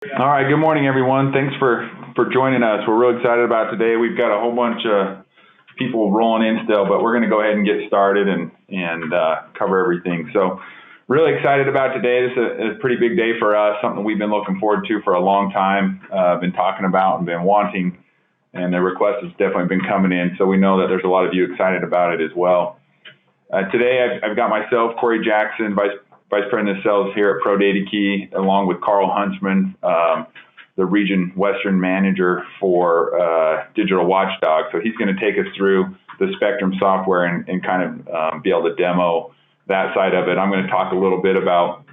All right, good morning, everyone. Thanks for joining us. We're real excited about today. We've got a whole bunch of people rolling in still, but we're going to go ahead and get started and cover everything. So really excited about today. This is a pretty big day for us, something we've been looking forward to for a long time, been talking about and been wanting, and the request has definitely been coming in. So we know that there's a lot of you excited about it as well. Today I've got myself, Corey Jackson, Vice President of Sales here at Pro Data Key, along with Carl Huntsman, the Region Western Manager for Digital Watchdog. So he's going to take us through the Spectrum software and kind of be able to demo that side of it. I'm going to talk a little bit about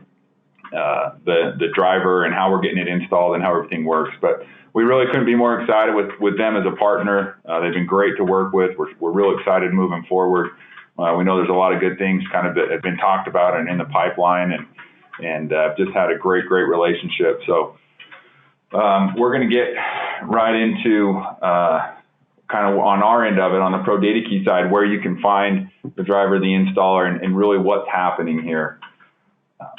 the driver and how we're getting it installed and how everything works. But we really couldn't be more excited with them as a partner. They've been great to work with. We're real excited moving forward. We know there's a lot of good things kind of that have been talked about and in the pipeline, and just had a great relationship. So we're going to get right into kind of on our end of it, on the Pro Data Key side, where you can find the driver, the installer, and really what's happening here.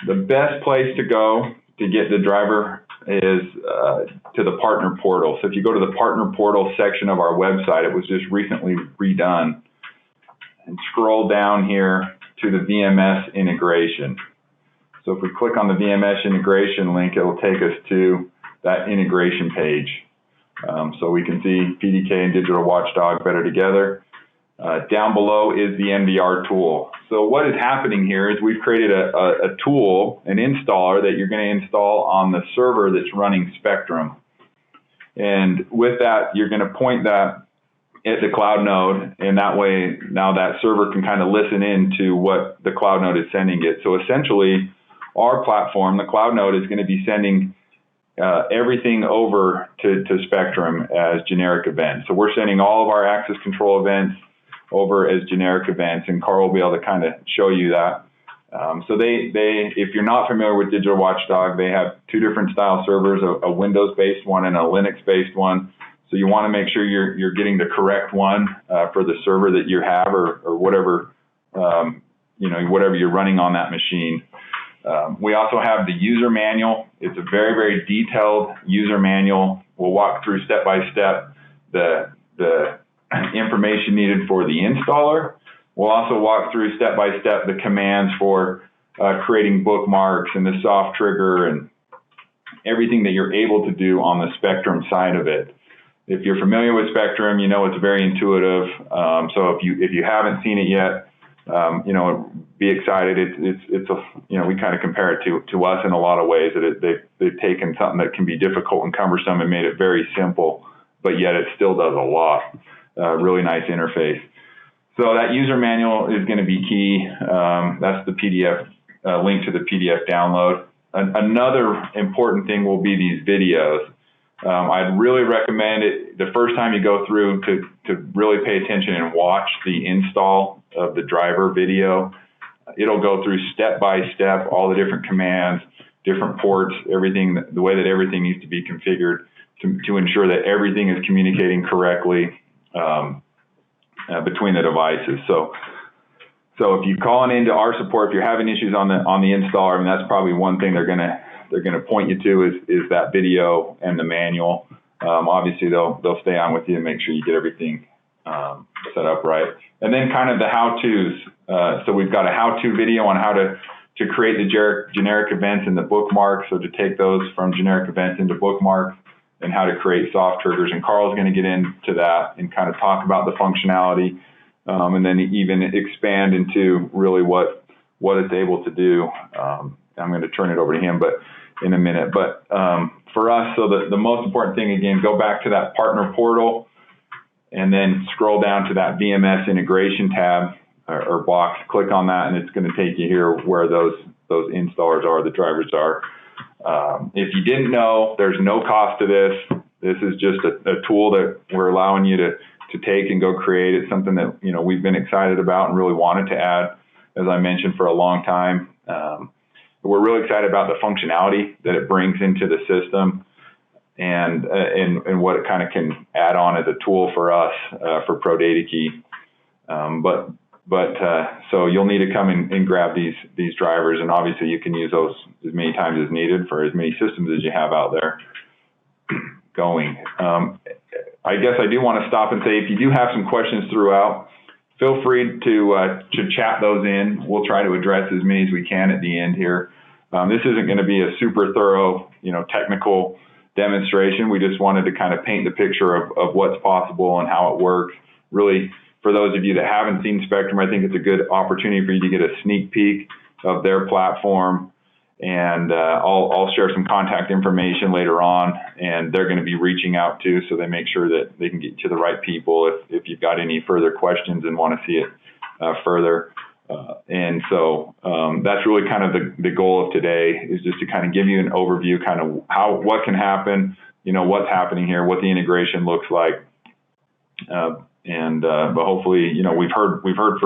The best place to go to get the driver is to the partner portal. So if you go to the partner portal section of our website, it was just recently redone. And scroll down here to the VMS integration. So if we click on the VMS integration link, it will take us to that integration page. So we can see PDK and Digital Watchdog better together. Down below is the NVR tool. So what is happening here is we've created a tool, an installer that you're going to install on the server that's running Spectrum. And with that, you're going to point that at the cloud node, and that way now that server can kind of listen in to what the cloud node is sending it. So essentially, our platform, the cloud node, is going to be sending everything over to Spectrum as generic events. So we're sending all of our access control events over as generic events, and Carl will be able to kind of show you that. So if you're not familiar with Digital Watchdog, they have two different style servers, a Windows-based one and a Linux-based one. So you want to make sure you're getting the correct one for the server that you have, or whatever whatever you're running on that machine. We also have the user manual. It's a very detailed user manual. We'll walk through step by step the information needed for the installer. We'll also walk through step by step the commands for creating bookmarks and the soft trigger and everything that you're able to do on the Spectrum side of it. If you're familiar with Spectrum, you know it's very intuitive. So if you haven't seen it yet, be excited. It's we kind of compare it to us in a lot of ways, that they've taken something that can be difficult and cumbersome and made it very simple, but yet it still does a lot. Really nice interface. So that user manual is going to be key. That's the PDF link to the PDF download. Another important thing will be these videos. I'd really recommend it the first time you go through to really pay attention and watch the install of the driver video. It'll go through step by step, all the different commands, different ports, everything, the way that everything needs to be configured to ensure that everything is communicating correctly between the devices. So if you call into our support, if you're having issues on the installer, that's probably one thing they're gonna point you to is that video and the manual. Obviously, they'll stay on with you and make sure you get everything set up right. And then kind of the how-tos. So we've got a how-to video on how to create the generic events in the bookmarks. So to take those from generic events into bookmarks, and how to create soft triggers. And Carl's going to get into that and kind of talk about the functionality, and then even expand into really what it's able to do. I'm going to turn it over to him, but in a minute. But for us, so the most important thing, again, go back to that partner portal and then scroll down to that VMS integration tab or box. Click on that, and it's going to take you here where those installers are, the drivers are. If you didn't know, there's no cost to this. This is just a tool that we're allowing you to take and go create. It's something that we've been excited about and really wanted to add, as I mentioned, for a long time. We're really excited about the functionality that it brings into the system, and what it kind of can add on as a tool for us for Pro Data Key. But But so you'll need to come and grab these drivers, and obviously you can use those as many times as needed for as many systems as you have out there going. I guess I do want to stop and say, if you do have some questions throughout, feel free to chat those in. We'll try to address as many as we can at the end here. This isn't going to be a super thorough, technical demonstration. We just wanted to kind of paint the picture of what's possible and how it works. Really, for those of you that haven't seen Spectrum, I think it's a good opportunity for you to get a sneak peek of their platform. And I'll share some contact information later on, and they're going to be reaching out too, so they make sure that they can get to the right people if you've got any further questions and want to see it further. And so that's really kind of the goal of today, is just to kind of give you an overview, kind of what can happen, what's happening here, what the integration looks like. But hopefully, we've heard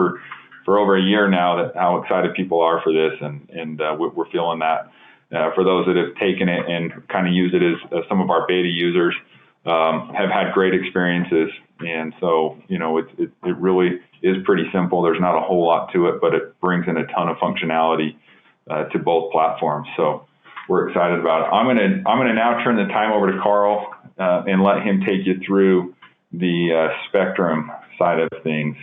for over a year now that how excited people are for this, and we're feeling that. For those that have taken it and kind of used it as some of our beta users have had great experiences. And so, it really is pretty simple. There's not a whole lot to it, but it brings in a ton of functionality to both platforms. So we're excited about it. I'm gonna now turn the time over to Carl and let him take you through the Spectrum side of things.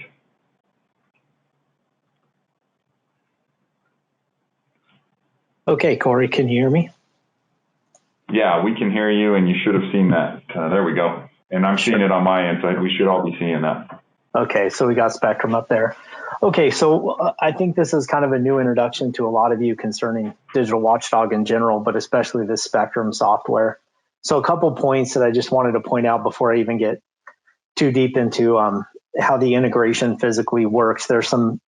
Okay, Corey, can you hear me? Yeah, we can hear you, and you should have seen that. There we go. And I'm seeing it on my end, so we should all be seeing that. Okay, so we got Spectrum up there. Okay, so I think this is kind of a new introduction to a lot of you concerning Digital Watchdog in general, but especially the Spectrum software. So a couple points that I just wanted to point out before I even get too deep into how the integration physically works. There's some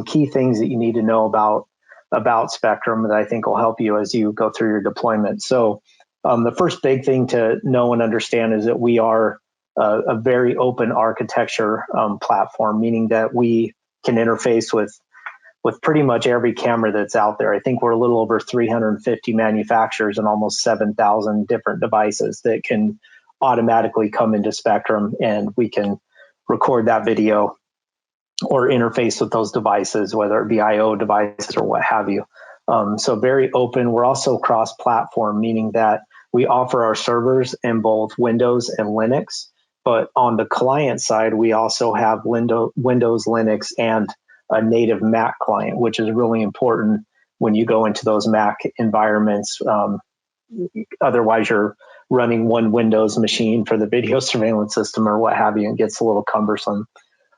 key things that you need to know about Spectrum that I think will help you as you go through your deployment. So the first big thing to know and understand is that we are a very open architecture platform, meaning that we can interface with pretty much every camera that's out there. I think we're a little over 350 manufacturers and almost 7,000 different devices that can automatically come into Spectrum, and we can record that video or interface with those devices, whether it be IO devices or what have you. So very open. We're also cross-platform, meaning that we offer our servers in both Windows and Linux, but on the client side, we also have Windows, Linux, and a native Mac client, which is really important when you go into those Mac environments. Otherwise, you're running one Windows machine for the video surveillance system or what have you, and it gets a little cumbersome.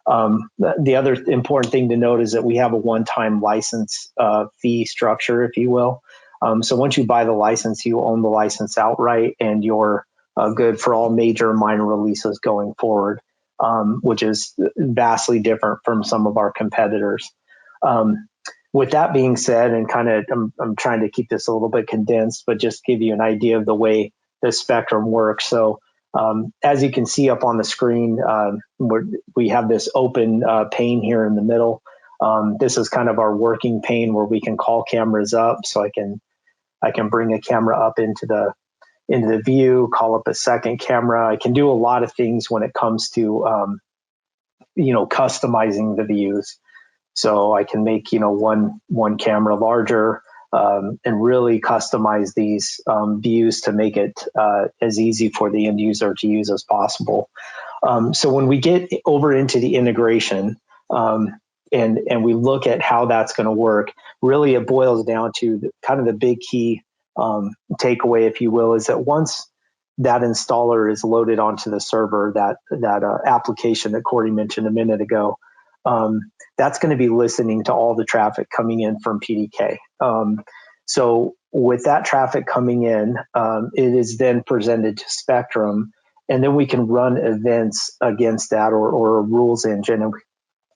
The other important thing to note is that we have a one-time license fee structure, if you will. So once you buy the license, you own the license outright, and you're good for all major and minor releases going forward, which is vastly different from some of our competitors. With that being said, and I'm trying to keep this a little bit condensed, but just give you an idea of the way the Spectrum works. So as you can see up on the screen, we have this open pane here in the middle. This is kind of our working pane where we can call cameras up. So I can bring a camera up into the view, call up a second camera. I can do a lot of things when it comes to customizing the views. So I can make one camera larger and really customize these views to make it as easy for the end user to use as possible. So when we get over into the integration and we look at how that's going to work, really it boils down to kind of the big key takeaway, if you will, is that once that installer is loaded onto the server, that application that Corey mentioned a minute ago, that's going to be listening to all the traffic coming in from PDK. So with that traffic coming in, it is then presented to Spectrum, and then we can run events against that or a rules engine. And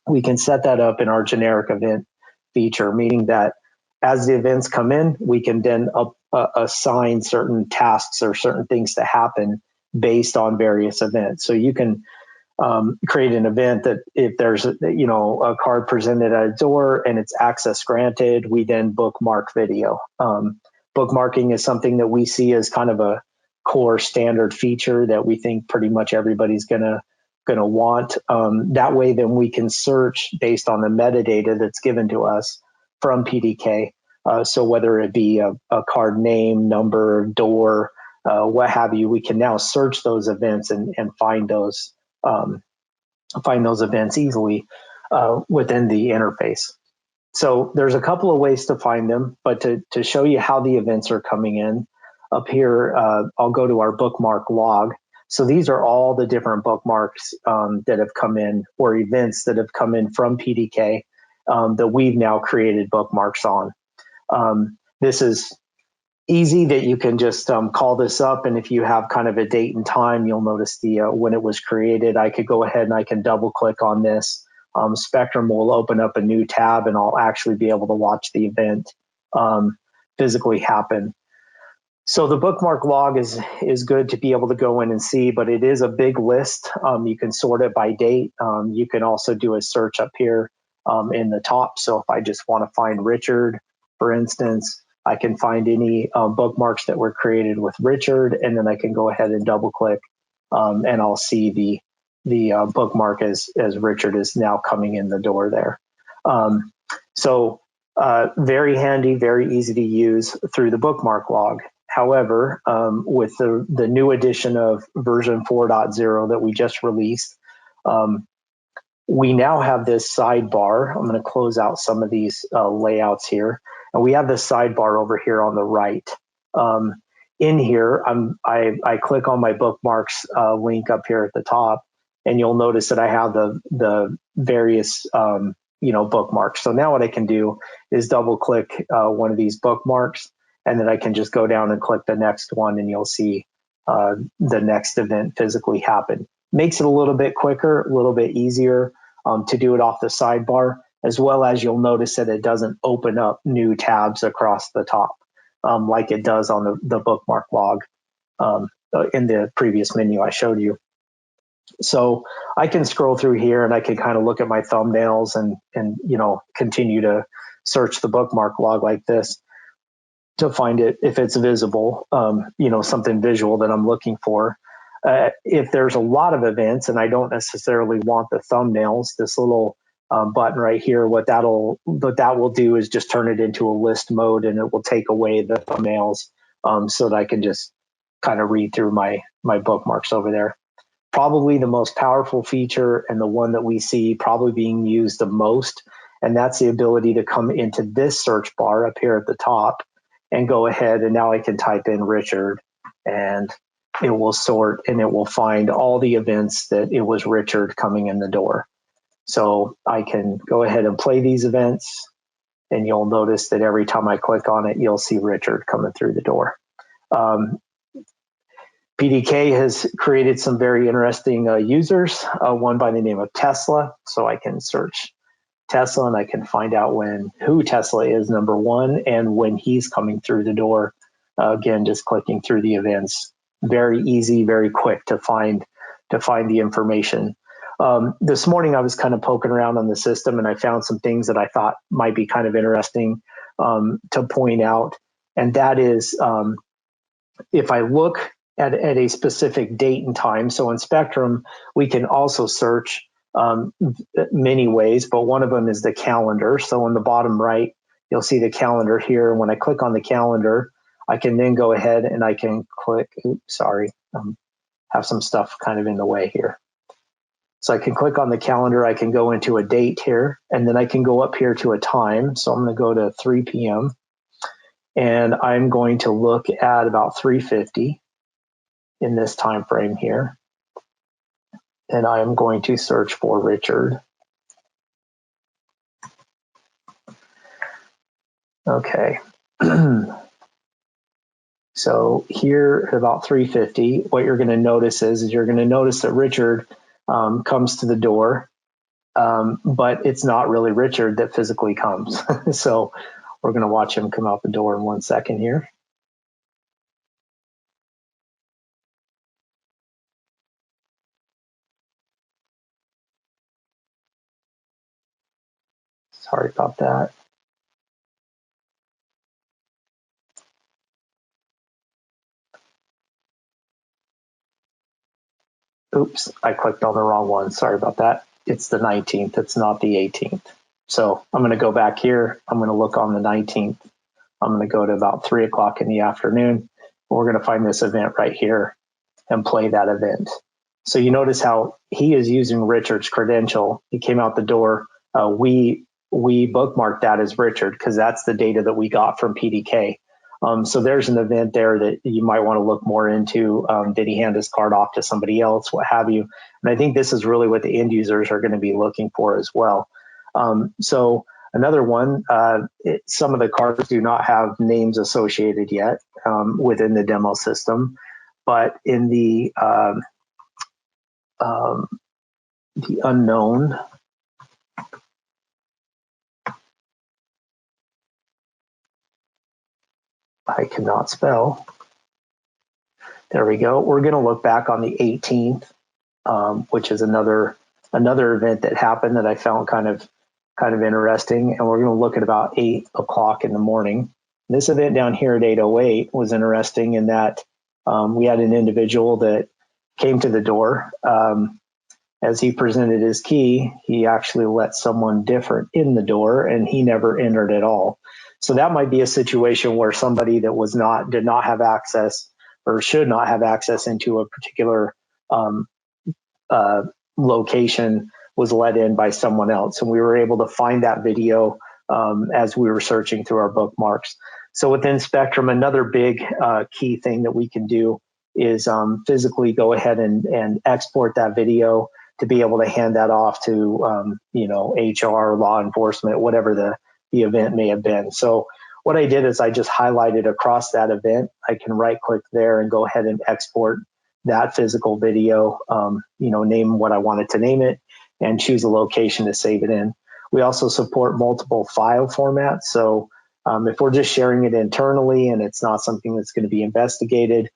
we can set that up in our generic event feature, meaning that as the events come in, we can then assign certain tasks or certain things to happen based on various events. So you can create an event that if there's a card presented at a door and it's access granted, we then bookmark video. Bookmarking is something that we see as kind of a core standard feature that we think pretty much everybody's going to going to want. That way, then we can search based on the metadata that's given to us from PDK. So whether it be a card name, number, door, what have you, we can now search those events and find those events easily within the interface. So there's a couple of ways to find them, but to show you how the events are coming in, up here, I'll go to our bookmark log. So these are all the different bookmarks that have come in, or events that have come in from PDK that we've now created bookmarks on. This is easy that you can just call this up, and if you have kind of a date and time, you'll notice the when it was created. I could go ahead and I can double click on this. Spectrum will open up a new tab, and I'll actually be able to watch the event physically happen. So the bookmark log is good to be able to go in and see, but it is a big list. You can sort it by date. You can also do a search up here in the top. So if I just want to find Richard, for instance, I can find any bookmarks that were created with Richard, and then I can go ahead and double click, and I'll see the bookmark as Richard is now coming in the door there. So very handy, very easy to use through the bookmark log. However, with the new edition of version 4.0 that we just released, we now have this sidebar. I'm going to close out some of these layouts here. And we have this sidebar over here on the right. In here, I click on my bookmarks link up here at the top, and you'll notice that I have the various bookmarks. So now what I can do is double click one of these bookmarks, and then I can just go down and click the next one, and you'll see the next event physically happen. Makes it a little bit quicker, a little bit easier to do it off the sidebar, as well as you'll notice that it doesn't open up new tabs across the top like it does on the bookmark log in the previous menu I showed you. So I can scroll through here, and I can kind of look at my thumbnails and continue to search the bookmark log like this to find it if it's visible, something visual that I'm looking for. If there's a lot of events and I don't necessarily want the thumbnails, this little button right here, what that will do is just turn it into a list mode, and it will take away the thumbnails so that I can just kind of read through my bookmarks over there. Probably the most powerful feature, and the one that we see probably being used the most, and that's the ability to come into this search bar up here at the top and go ahead, and now I can type in Richard, and it will sort, and it will find all the events that it was Richard coming in the door. So I can go ahead and play these events, and you'll notice that every time I click on it, you'll see Richard coming through the door. PDK has created some very interesting users, one by the name of Tesla. So I can search Tesla, and I can find out who Tesla is, number one, and when he's coming through the door. Again, just clicking through the events. Very easy, very quick to find the information. This morning I was kind of poking around on the system, and I found some things that I thought might be kind of interesting to point out. And that is, if I look at a specific date and time, so in Spectrum, we can also search many ways, but one of them is the calendar. So on the bottom right, you'll see the calendar here. When I click on the calendar, I can then go ahead and I can click, have some stuff kind of in the way here. So I can click on the calendar, I can go into a date here, and then I can go up here to a time. So I'm going to go to 3 p.m. and I'm going to look at about 3:50 in this time frame here. And I'm going to search for Richard. Okay. So here at about 3:50, what you're going to notice is you're going to notice that Richard comes to the door, but it's not really Richard that physically comes. So we're going to watch him come out the door in 1 second here. Sorry about that. Oops, I clicked on the wrong one. Sorry about that. It's the 19th. It's not the 18th. So I'm going to go back here. I'm going to look on the 19th. I'm going to go to about 3 o'clock in the afternoon. We're going to find this event right here and play that event. So you notice how he is using Richard's credential. He came out the door. We bookmarked that as Richard because that's the data that we got from PDK. So there's an event there that you might want to look more into. Did he hand his card off to somebody else, what have you? And I think this is really what the end users are going to be looking for as well. So another one, some of the cards do not have names associated yet within the demo system, but in the unknown, I cannot spell. There we go. We're going to look back on the 18th, which is another event that happened that I found kind of interesting. And we're going to look at about 8 o'clock in the morning. This event down here at 8:08 was interesting in that we had an individual that came to the door. As he presented his key, he actually let someone different in the door, and he never entered at all. So that might be a situation where somebody that did not have access or should not have access into a particular location was let in by someone else. And we were able to find that video as we were searching through our bookmarks. So within Spectrum, another big key thing that we can do is physically go ahead and export that video to be able to hand that off to HR, law enforcement, whatever the event may have been. So what I did is I just highlighted across that event. I can right click there and go ahead and export that physical video, name what I wanted to name it, and choose a location to save it in. We also support multiple file formats. So if we're just sharing it internally and it's not something that's going to be investigated,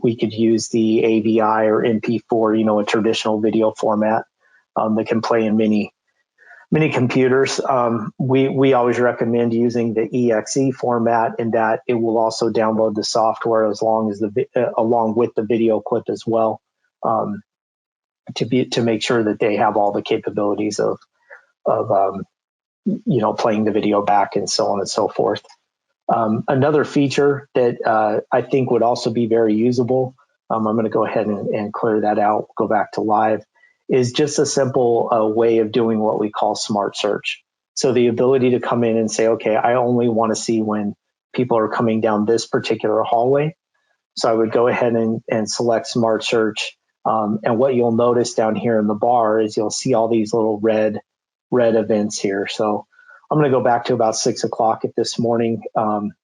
we could use the AVI or MP4, a traditional video format that can play in many computers. We always recommend using the EXE format in that it will also download the software along with the video clip as well, to make sure that they have all the capabilities of playing the video back and so on and so forth. Another feature that I think would also be very usable, I'm going to go ahead and clear that out, go back to live, is just a simple way of doing what we call smart search. So the ability to come in and say, okay, I only want to see when people are coming down this particular hallway. So I would go ahead and select smart search. And what you'll notice down here in the bar is you'll see all these little red events here. So I'm going to go back to about 6 o'clock this morning. And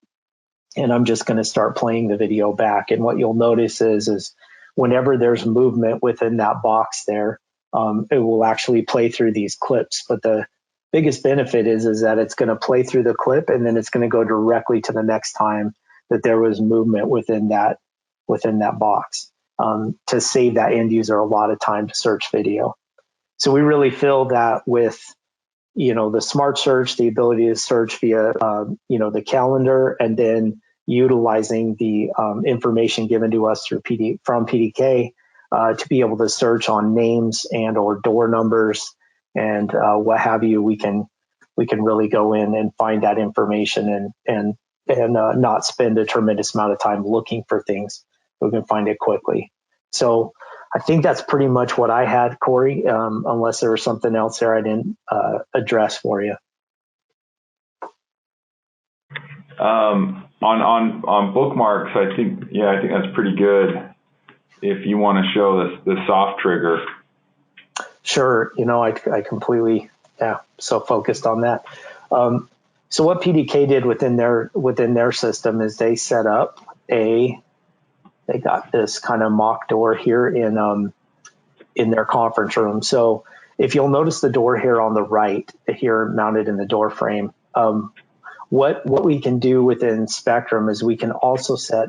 I'm just going to start playing the video back. And what you'll notice is whenever there's movement within that box there, it will actually play through these clips. But the biggest benefit is that it's going to play through the clip, and then it's going to go directly to the next time that there was movement within that box, to save that end user a lot of time to search video. So we really feel that with the smart search, the ability to search via the calendar, and then utilizing the information given to us from PDK to be able to search on names and or door numbers and what have you, we can really go in and find that information and not spend a tremendous amount of time looking for things. We can find it quickly. So I think that's pretty much what I had, Corey, unless there was something else there I didn't address for you. On bookmarks, I think that's pretty good. If you want to show the soft trigger. Sure. I completely, so focused on that. So what PDK did within their system is they set up they got this kind of mock door here in their conference room. So if you'll notice the door here on the right here mounted in the door frame, what we can do within Spectrum is we can also set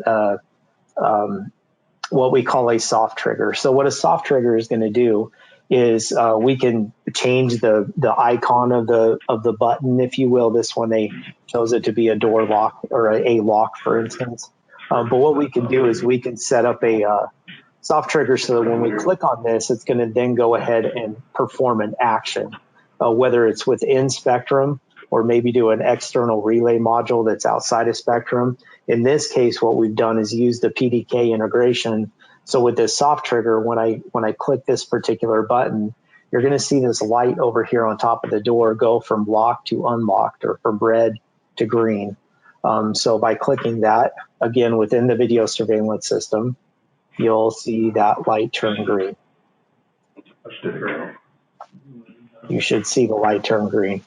what we call a soft trigger. So what a soft trigger is going to do is we can change the icon of the button, if you will. This one, they chose it to be a door lock or a lock, for instance. But what we can do is we can set up a soft trigger so that when we click on this, it's going to then go ahead and perform an action, whether it's within Spectrum or maybe do an external relay module that's outside of Spectrum. In this case, what we've done is use the PDK integration. So with this soft trigger, when I click this particular button, you're going to see this light over here on top of the door go from locked to unlocked, or from red to green. So by clicking that, again, within the video surveillance system, you'll see that light turn green. You should see the light turn green.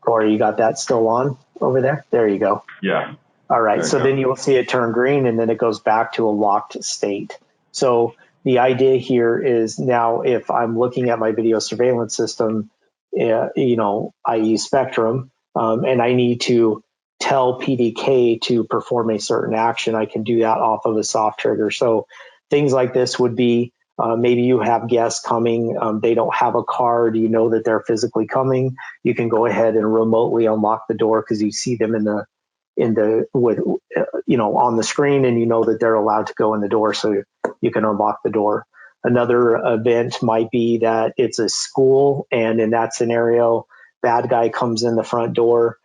Corey, you got that still on over there? There you go. Yeah. All right. So then you'll see it turn green, and then it goes back to a locked state. So the idea here is now if I'm looking at my video surveillance system, i.e. Spectrum, and I need to tell PDK to perform a certain action, I can do that off of a soft trigger. So things like this would be maybe you have guests coming, they don't have a card, you know that they're physically coming. You can go ahead and remotely unlock the door because you see them on the screen, and you know that they're allowed to go in the door, so you can unlock the door. Another event might be that it's a school, and in that scenario, bad guy comes in the front door.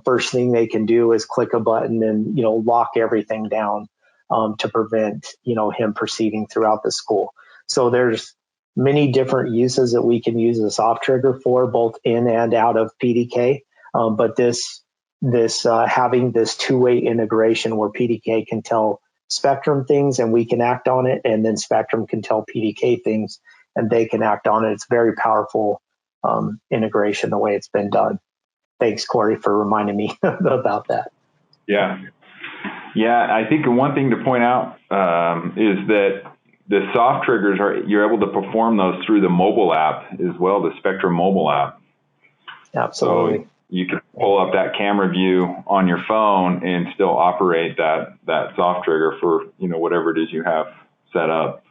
First thing they can do is click a button and lock everything down to prevent him proceeding throughout the school. So there's many different uses that we can use the soft trigger for, both in and out of PDK. But this having this two-way integration where PDK can tell Spectrum things and we can act on it, and then Spectrum can tell PDK things and they can act on it. It's very powerful integration the way it's been done. Thanks, Corey, for reminding me about that. Yeah. I think one thing to point out is that the soft triggers you're able to perform those through the mobile app as well, the Spectrum mobile app. Absolutely. So you can pull up that camera view on your phone and still operate that soft trigger for whatever it is you have set up,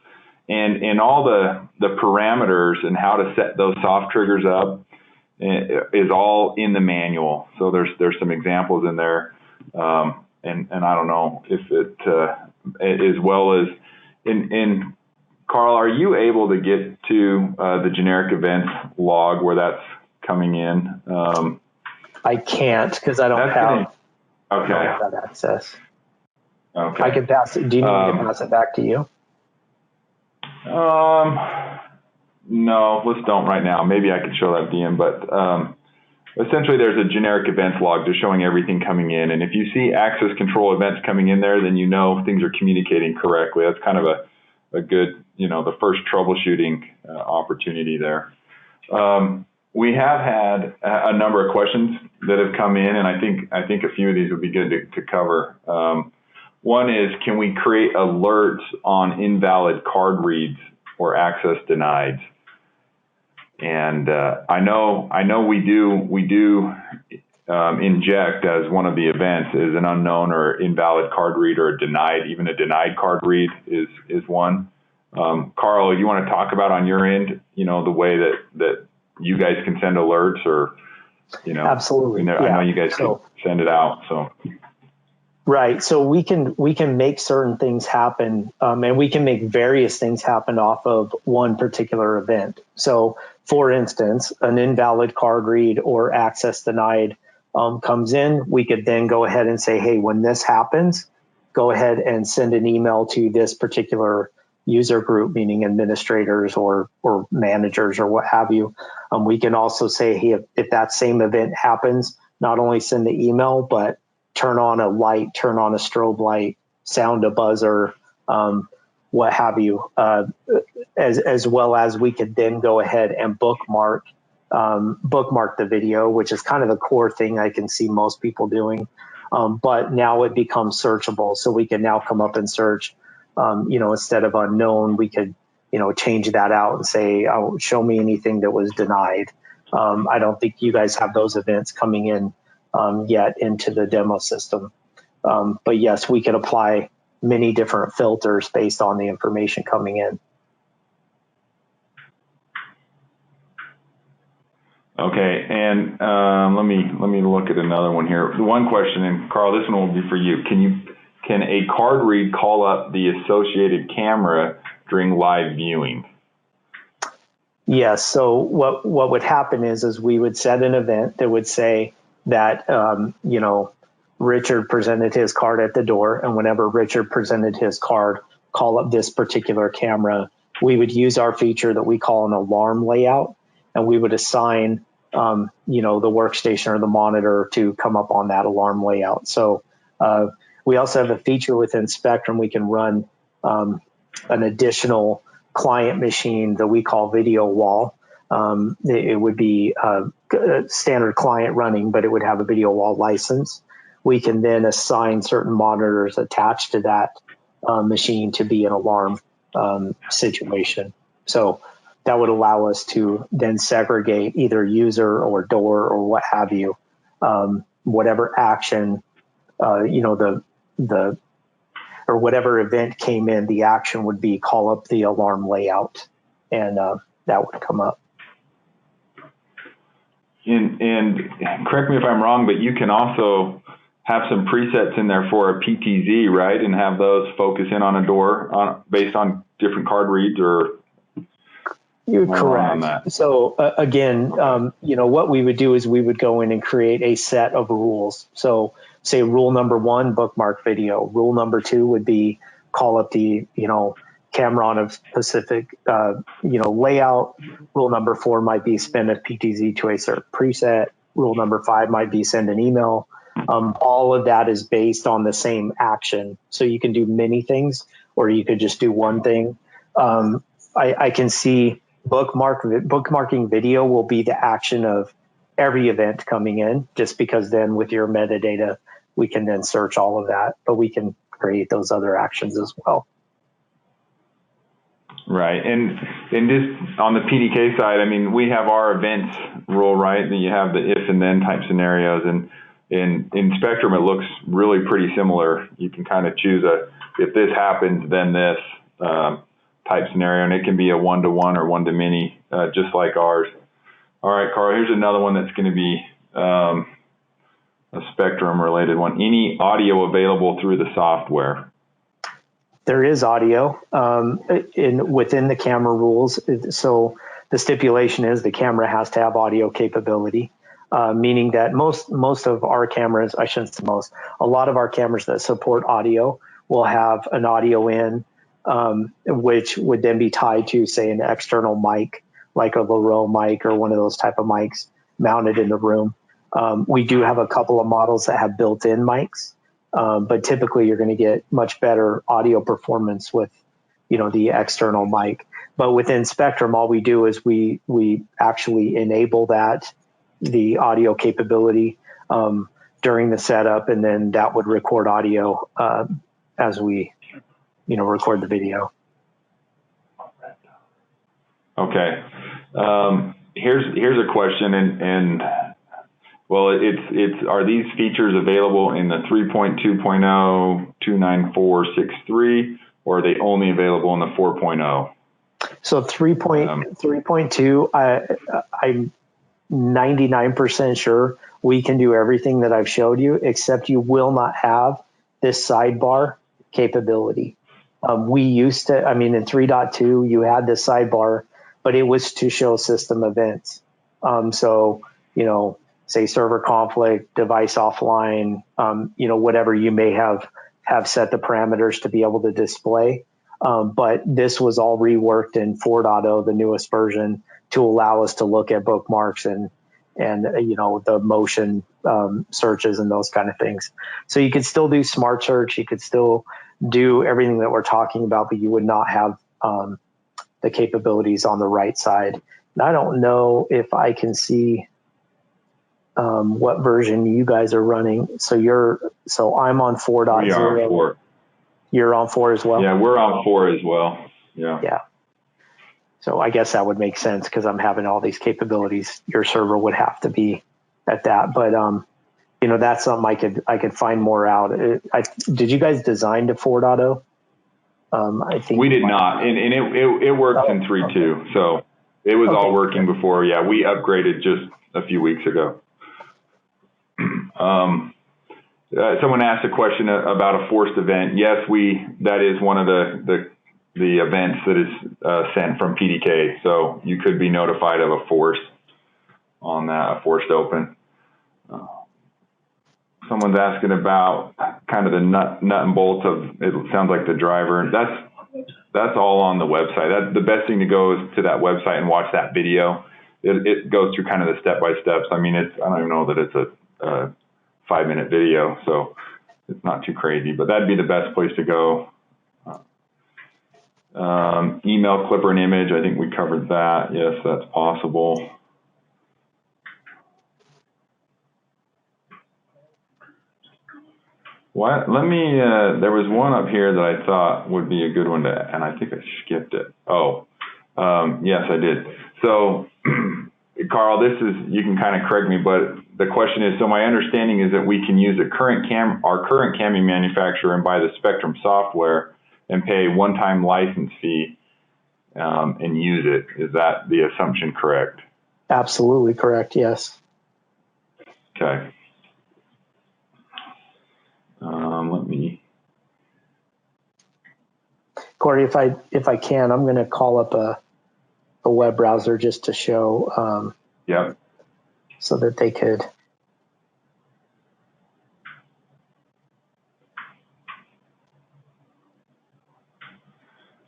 and all the parameters and how to set those soft triggers up is all in the manual. So there's some examples in there, and I don't know if it as well as in Carl, are you able to get to the generic events log where that's coming in? I can't because I don't have that access. Okay. I can pass it. Do you need me to pass it back to you? No, let's don't right now. Maybe I could show that at the end, but essentially there's a generic events log just showing everything coming in. And if you see access control events coming in there, then things are communicating correctly. That's kind of a good, the first troubleshooting opportunity there. We have had a number of questions that have come in, and I think a few of these would be good to cover. One is, can we create alerts on invalid card reads or access denied? And I know we do inject as one of the events is an unknown or invalid card read or even a denied card read is one. Carl, you want to talk about on your end, the way that you guys can send alerts or, Absolutely. I know you guys can send it out. So. Right. So we can make certain things happen, and we can make various things happen off of one particular event. So for instance, an invalid card read or access denied comes in. We could then go ahead and say, hey, when this happens, go ahead and send an email to this particular user group, meaning administrators or managers or what have you. We can also say, hey, if that same event happens, not only send the email, but turn on a light, turn on a strobe light, sound a buzzer, what have you, as well as we could then go ahead and bookmark the video, which is kind of the core thing I can see most people doing. But now it becomes searchable. So we can now come up and search, instead of unknown, we could, change that out and say, oh, show me anything that was denied. I don't think you guys have those events coming in yet into the demo system. But yes, we could apply many different filters based on the information coming in. Okay, and let me look at another one here. One question, and Carl, this one will be for you. Can can a card read call up the associated camera during live viewing? Yes. So what would happen is we would set an event that would say that, Richard presented his card at the door, and whenever Richard presented his card, call up this particular camera. We would use our feature that we call an alarm layout, and we would assign, the workstation or the monitor to come up on that alarm layout. So we also have a feature within Spectrum. We can run an additional client machine that we call video wall. It would be a standard client running, but it would have a video wall license. We can then assign certain monitors attached to that machine to be an alarm situation. So that would allow us to then segregate either user or door or what have you, whatever action, or whatever event came in, the action would be call up the alarm layout, and that would come up. And correct me if I'm wrong, but you can also have some presets in there for a PTZ, right? And have those focus in on a door based on different card reads, or you're correct. So again, what we would do is we would go in and create a set of rules. So say rule number 1, bookmark video. Rule number 2 would be call up the, camera on a specific, layout. Rule number 4 might be spin a PTZ to a certain preset. Rule number 5 might be send an email. All of that is based on the same action. So you can do many things, or you could just do one thing. I can see bookmarking video will be the action of every event coming in, just because then with your metadata, we can then search all of that, but we can create those other actions as well. Right. And just on the PDK side, I mean, we have our events rule, right? And you have the if and then type scenarios. And in Spectrum, it looks really pretty similar. You can kind of choose if this happens, then this type scenario. And it can be a one-to-one or one-to-many, just like ours. All right, Carl, here's another one that's going to be a Spectrum-related one. Any audio available through the software? There is audio within the camera rules. So the stipulation is the camera has to have audio capability, meaning that most of our cameras, I shouldn't say most, a lot of our cameras that support audio will have an audio in, which would then be tied to, say, an external mic, like a Laro mic or one of those type of mics mounted in the room. We do have a couple of models that have built-in mics. But typically you're going to get much better audio performance with, the external mic. But within Spectrum, all we do is we actually enable the audio capability during the setup, and then that would record audio as we, record the video. Okay. Here's a question, and well, it's are these features available in the 3.2.0 29463, or are they only available in the 4.0? So 3.2, I'm 99% sure we can do everything that I've showed you, except you will not have this sidebar capability. We used to, in 3.2, you had this sidebar, but it was to show system events. Say server conflict, device offline, whatever you may have set the parameters to be able to display. But this was all reworked in 4.0, the newest version, to allow us to look at bookmarks and the motion searches and those kind of things. So you could still do smart search, you could still do everything that we're talking about, but you would not have the capabilities on the right side. And I don't know if I can see what version you guys are running. So I'm on 4.0. We are on 4. You're on 4 as well? Yeah, we're on 4 as well. Yeah. So I guess that would make sense because I'm having all these capabilities. Your server would have to be at that. But, that's something I could find more out. Did you guys design to 4.0? I think we did not. And it works in 3.2. Okay. So it was all working before. Yeah, we upgraded just a few weeks ago. Someone asked a question about a forced event. Yes, that is one of the events that is sent from PDK. So you could be notified of a force on that, a forced open. Someone's asking about kind of the nut and bolts of, it sounds like the driver. That's all on the website. The best thing to go is to that website and watch that video. It goes through kind of the step-by-steps. I mean, I don't even know that it's a 5-minute video, so it's not too crazy, but that'd be the best place to go. Email, clipper, and image, I think we covered that. Yes, that's possible. What? Let me, there was one up here that I thought would be a good one to, and I think I skipped it. Oh, yes, I did. So, Carl, you can kind of correct me, but the question is, so my understanding is that we can use our current camera manufacturer and buy the Spectrum software and pay a one-time license fee and use it. Is that the assumption correct? Absolutely correct, yes. Okay. Let me. Corey, if I can, I'm going to call up a web browser just to show. Yep. So that they could.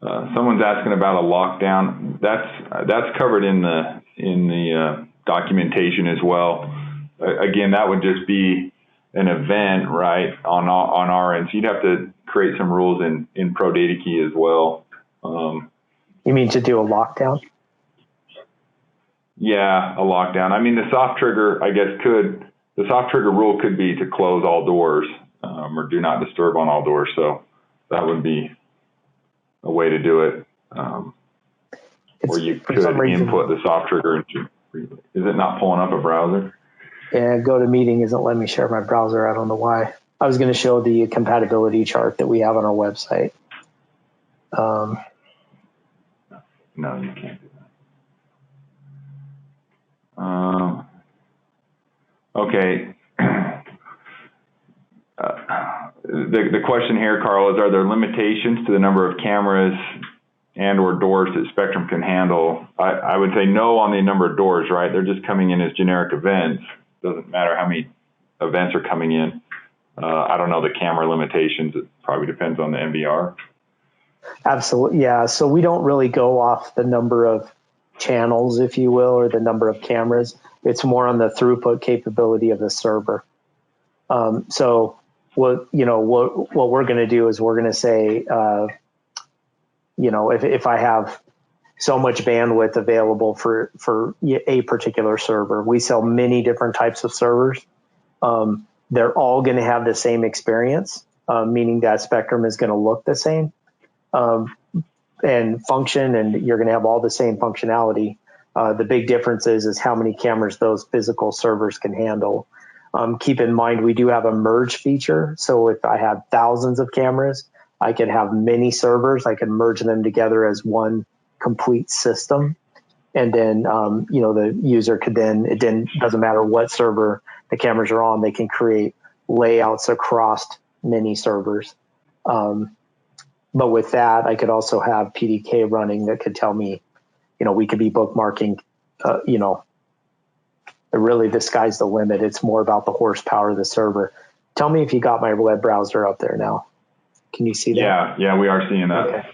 Someone's asking about a lockdown. That's covered in the documentation as well. Again, that would just be an event, right, on our end. So you'd have to create some rules in Pro Data Key as well. You mean to do a lockdown? Yeah, a lockdown. I mean, the soft trigger, I guess, the soft trigger rule could be to close all doors or do not disturb on all doors. So that would be a way to do it. Or you could input the soft trigger into. Is it not pulling up a browser? Yeah, go to meeting isn't letting me share my browser. I don't know why. I was going to show the compatibility chart that we have on our website. No, you can't do that. Okay. The question here, Carl, is are there limitations to the number of cameras and or doors that Spectrum can handle? I would say no on the number of doors, right? They're just coming in as generic events. Doesn't matter how many events are coming in. I don't know the camera limitations. It probably depends on the MBR. Absolutely, yeah. So we don't really go off the number of channels, if you will, or the number of cameras. It's more on the throughput capability of the server. So what we're going to do is we're going to say, if I have so much bandwidth available for a particular server, we sell many different types of servers. They're all going to have the same experience, meaning that Spectrum is going to look the same and function, and you're going to have all the same functionality. The big difference is how many cameras those physical servers can handle. Keep in mind, we do have a merge feature. So if I have thousands of cameras, I could have many servers. I can merge them together as one complete system. And then, the user could it then doesn't matter what server the cameras are on, they can create layouts across many servers. But with that, I could also have PDK running that could tell me, we could be bookmarking, really the sky's the limit. It's more about the horsepower of the server. Tell me if you got my web browser up there now. Can you see that? Yeah, we are seeing that. Okay.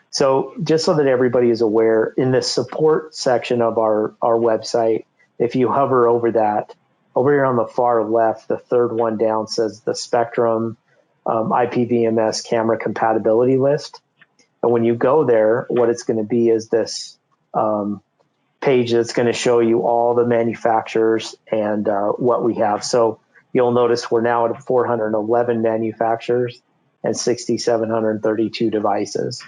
So just so that everybody is aware, in the support section of our website, if you hover over that, over here on the far left, the third one down says the Spectrum IPVMS camera compatibility list. And when you go there, what it's going to be is this page that's going to show you all the manufacturers and what we have. So you'll notice we're now at 411 manufacturers and 6,732 devices.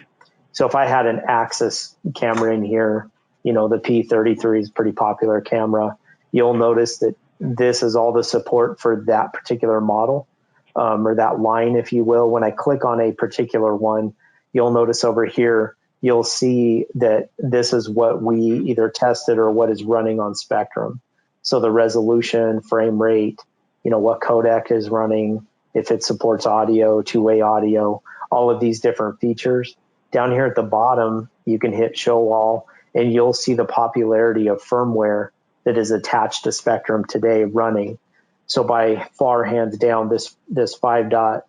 So if I had an Axis camera in here, the P33 is a pretty popular camera. You'll notice that this is all the support for that particular model or that line, if you will. When I click on a particular one, you'll notice over here, you'll see that this is what we either tested or what is running on Spectrum. So the resolution, frame rate, what codec is running, if it supports audio, two-way audio, all of these different features. Down here at the bottom, you can hit show all, and you'll see the popularity of firmware that is attached to Spectrum today running. So by far, hands down, this 5.07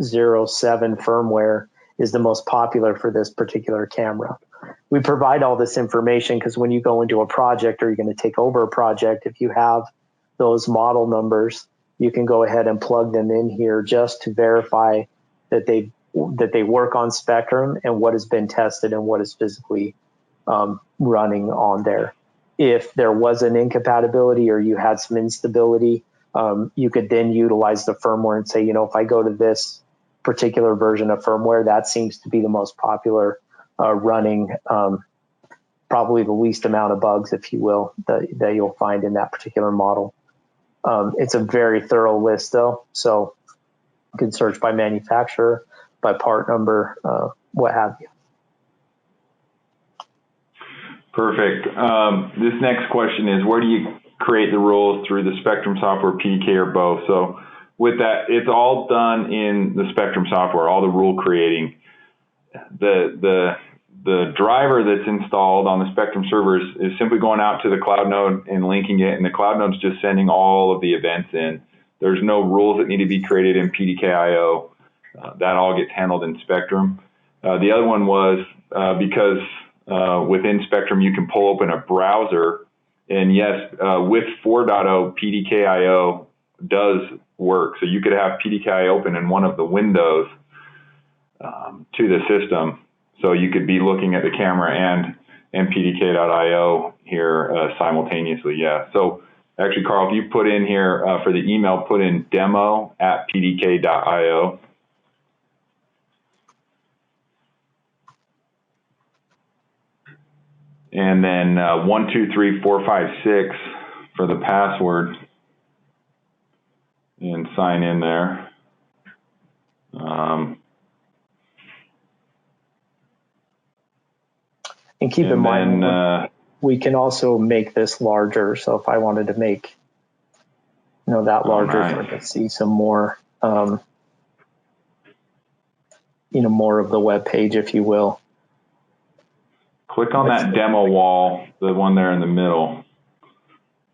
firmware is the most popular for this particular camera. We provide all this information because when you go into a project or you're going to take over a project, if you have those model numbers, you can go ahead and plug them in here just to verify that they work on Spectrum and what has been tested and what is physically running on there. If there was an incompatibility or you had some instability, you could then utilize the firmware and say, if I go to this particular version of firmware, that seems to be the most popular running, probably the least amount of bugs, if you will, that you'll find in that particular model. It's a very thorough list, though, so you can search by manufacturer, by part number, what have you. Perfect. This next question is, where do you create the rules, through the Spectrum software, PDK, or both? So with that, it's all done in the Spectrum software, all the rule creating. The driver that's installed on the Spectrum servers is simply going out to the Cloud Node and linking it, and the Cloud Node's just sending all of the events in. There's no rules that need to be created in PDK.io. That all gets handled in Spectrum. The other one was because within Spectrum you can pull open a browser, and yes, with 4.0 PDK.io does work. So you could have PDK.io open in one of the windows to the system. So you could be looking at the camera and PDK.io here simultaneously. Yeah. So actually, Carl, if you put in here for the email, put in demo@pdk.io. And then 123456 for the password, and sign in there. And keep in mind, we can also make this larger. So if I wanted to make, that larger, so I could see some more, more of the web page, if you will. Click on that demo wall, the one there in the middle.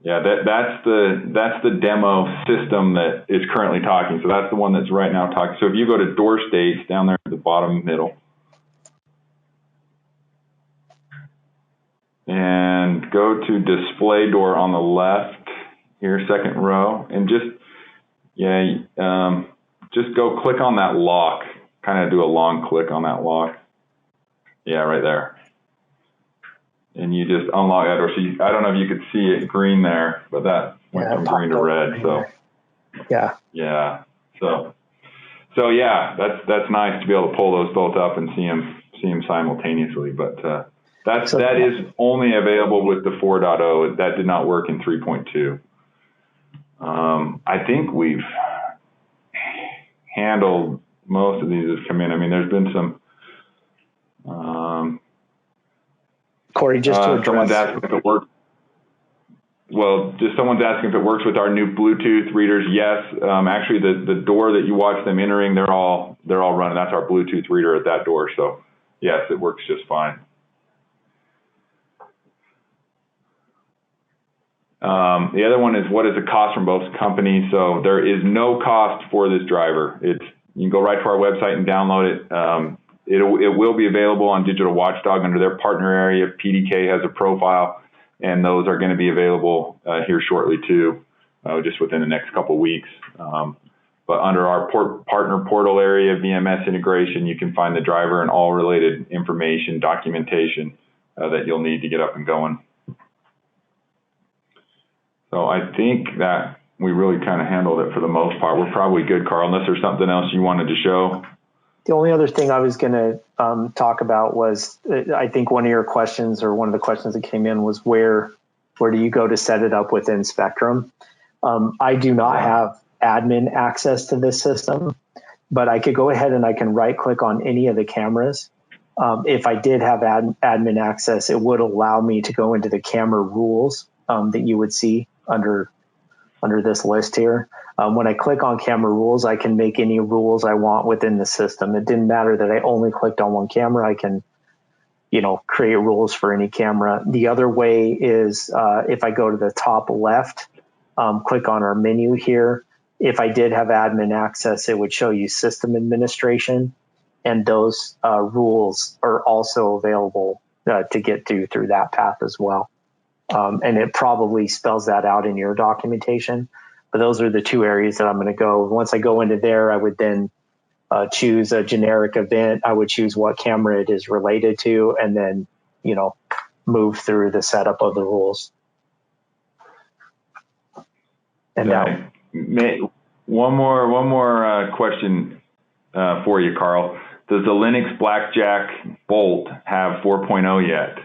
Yeah, that's the demo system that is currently talking. So that's the one that's right now talking. So if you go to door states down there at the bottom middle, and go to display door on the left here, second row, and just go click on that lock. Kind of do a long click on that lock. Yeah, right there. And you just unlock that door. So I don't know if you could see it green there, but that went from green to red. So yeah. So yeah, that's nice to be able to pull those both up and see them simultaneously. But that is only available with the 4.0. That did not work in 3.2. I think we've handled most of these that come in. I mean, there's been some. Corey, just to address. Someone's asking if it works. Well, someone's asking if it works with our new Bluetooth readers. Yes, actually, the door that you watch them entering, they're all running. That's our Bluetooth reader at that door. So, yes, it works just fine. The other one is, what is the cost from both companies? So there is no cost for this driver. You can go right to our website and download it. It will be available on Digital Watchdog under their partner area. PDK has a profile, and those are going to be available here shortly too, just within the next couple of weeks. But under our partner portal area, VMS integration, you can find the driver and all related information, documentation that you'll need to get up and going. So I think that we really kind of handled it for the most part. We're probably good, Carl, unless there's something else you wanted to show. The only other thing I was going to talk about was, I think one of your questions, or one of the questions that came in, was where do you go to set it up within Spectrum? I do not have admin access to this system, but I could go ahead and I can right click on any of the cameras. If I did have admin access, it would allow me to go into the camera rules that you would see under this list here. When I click on camera rules, I can make any rules I want within the system. It didn't matter that I only clicked on one camera. I can, create rules for any camera. The other way is if I go to the top left, click on our menu here. If I did have admin access, it would show you system administration, and those rules are also available to get to through that path as well. And it probably spells that out in your documentation. But those are the two areas that I'm going to go. Once I go into there, I would then choose a generic event. I would choose what camera it is related to, and then, move through the setup of the rules. And okay. One more question for you, Carl. Does the Linux Blackjack Bolt have 4.0 yet?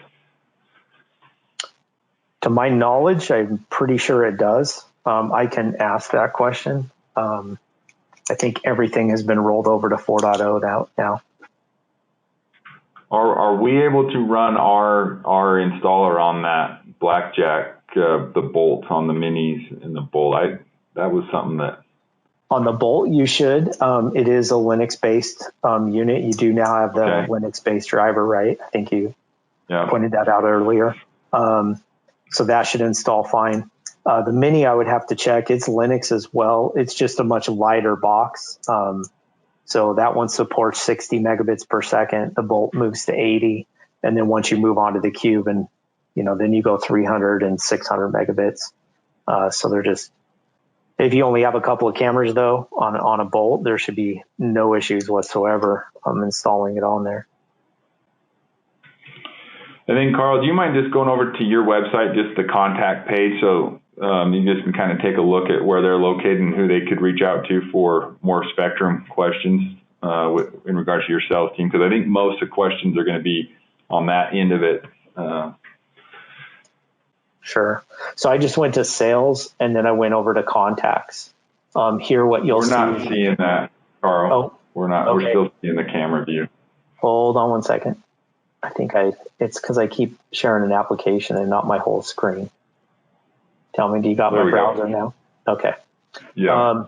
To my knowledge, I'm pretty sure it does. I can ask that question. I think everything has been rolled over to 4.0 now. Are we able to run our installer on that Blackjack, the Bolt on the minis and the Bolt? That was something that. On the Bolt, you should. It is a Linux-based unit. You do now have the Linux-based driver, right? I think you pointed that out earlier. So that should install fine. The Mini, I would have to check. It's Linux as well. It's just a much lighter box. So that one supports 60 megabits per second. The Bolt moves to 80. And then once you move on to the Cube, and then you go 300 and 600 megabits. So they're just, if you only have a couple of cameras though on a Bolt, there should be no issues whatsoever installing it on there. And then, Carl, do you mind just going over to your website, just the contact page, so you just can kind of take a look at where they're located and who they could reach out to for more Spectrum questions in regards to your sales team? Because I think most of the questions are going to be on that end of it. Sure. So I just went to sales, and then I went over to contacts. Here, what you'll see. We're not seeing that, Carl. Oh, we're not. Okay. We're still seeing the camera view. Hold on one second. I think it's because I keep sharing an application and not my whole screen. Tell me, do you got my browser now? Okay. Yeah.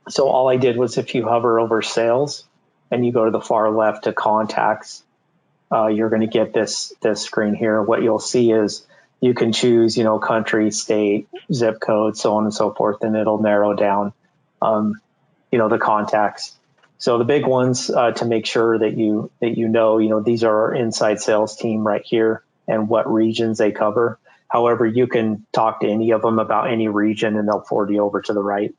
So all I did was, if you hover over sales and you go to the far left to contacts, you're going to get this screen here. What you'll see is you can choose, country, state, zip code, so on and so forth, and it'll narrow down, the contacts. So the big ones to make sure that you know, these are our inside sales team right here and what regions they cover. However, you can talk to any of them about any region, and they'll forward you over to the right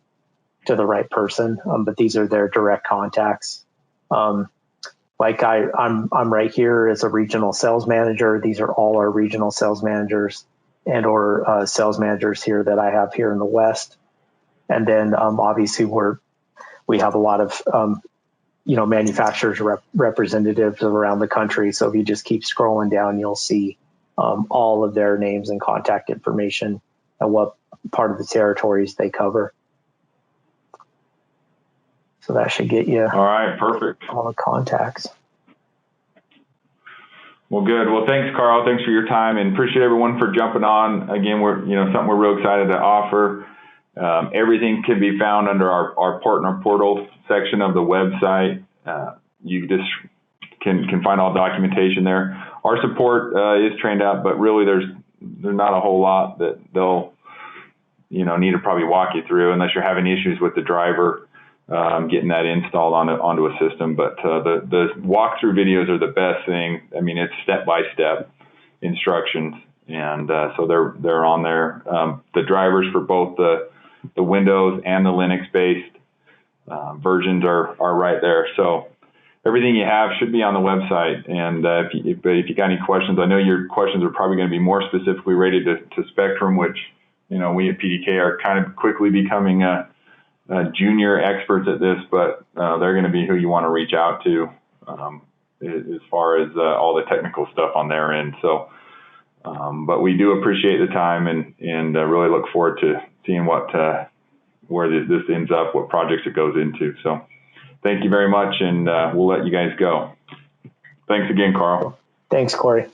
person. But these are their direct contacts. Like I'm right here as a regional sales manager. These are all our regional sales managers and or sales managers here that I have here in the West. And then obviously we have a lot of manufacturers representatives around the country. So if you just keep scrolling down, you'll see all of their names and contact information and what part of the territories they cover. So that should get you all right. Perfect. All the contacts. Well, good. Well, thanks, Carl. Thanks for your time, and appreciate everyone for jumping on. Again, we're something we're real excited to offer. Everything can be found under our partner portal section of the website. You just can find all documentation there. Our support is trained out, but really there's not a whole lot that they'll need to probably walk you through, unless you're having issues with the driver getting that installed onto a system. But the walkthrough videos are the best thing. I mean, it's step-by-step instructions, and so they're on there. The drivers for both the Windows and the Linux-based versions are right there. So everything you have should be on the website. And if you got any questions, I know your questions are probably going to be more specifically rated to Spectrum, which we at PDK are kind of quickly becoming junior experts at this, but they're going to be who you want to reach out to as far as all the technical stuff on their end. So, but we do appreciate the time and really look forward to seeing where this ends up, what projects it goes into. So thank you very much, and we'll let you guys go. Thanks again, Carl. Thanks, Corey.